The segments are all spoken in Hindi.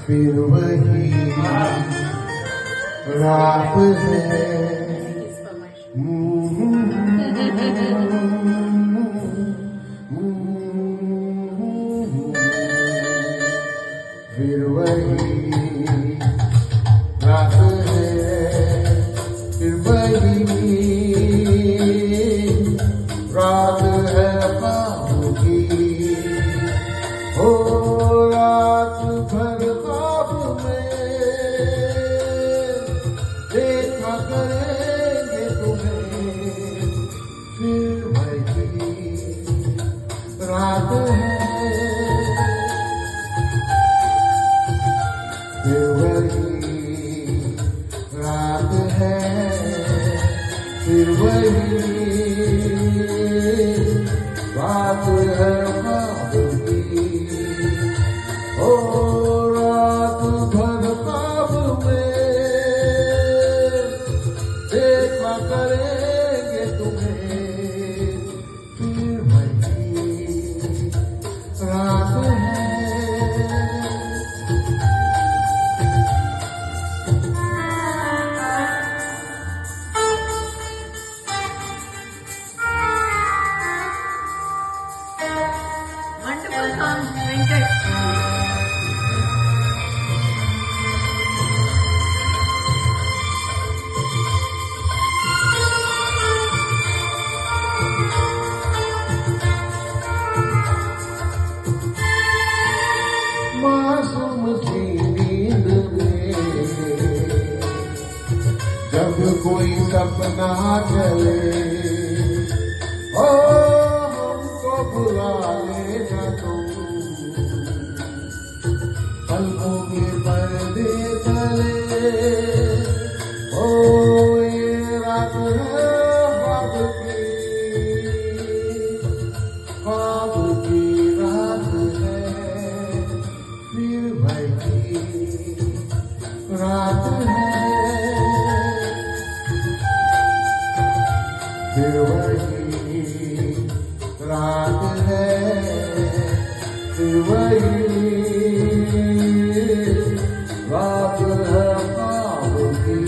फिर वही रात है। फिर वही रात है, फिर वही रात है ख्वाब की। ओ रात भर ख्वाब में देखा करेंगे तुम्हें, फिर वही रात है। फिर वही रात है, फिर वही बात है ख्वाब की। ओ रात भर ख्वाब में देखा करेंगे तुम्हें, फिर वही रात है। Wonderful song, Venkat. मासूम सी नींद में जब कोई सपना चले, ओ हमको बुला लेना तुम पलकों के पर्दे तले। ओ ये रात है ख्वाब की रात है, फिर वही रात है। फिर वही रात है, फिर वही रात है ख्वाब की।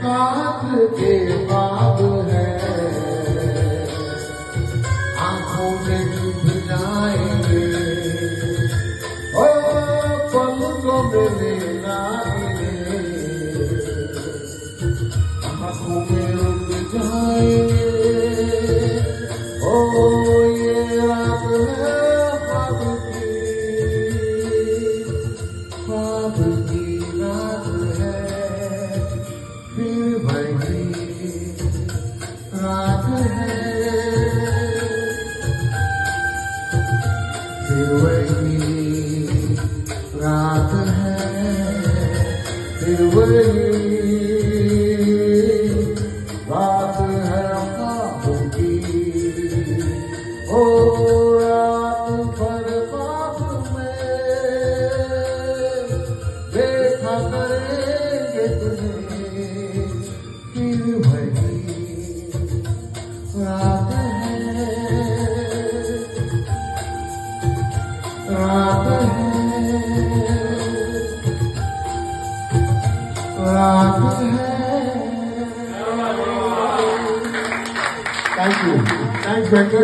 रात के ख्वाब है, आंखों में डूब जाएंगे। ओ पलकों में लेना मिले, आंखों में रुक जाएंगे। ओ ये रात है ख्वाब की रात है, फिर वही रात है। फिर वही रात है, फिर वही रात है ख्वाब की। ओ रात भर ख्वाब में देखा करेंगे तुम्हें, फिर वही रात है। रात है, रात है। Thank you. Thanks, Venkat.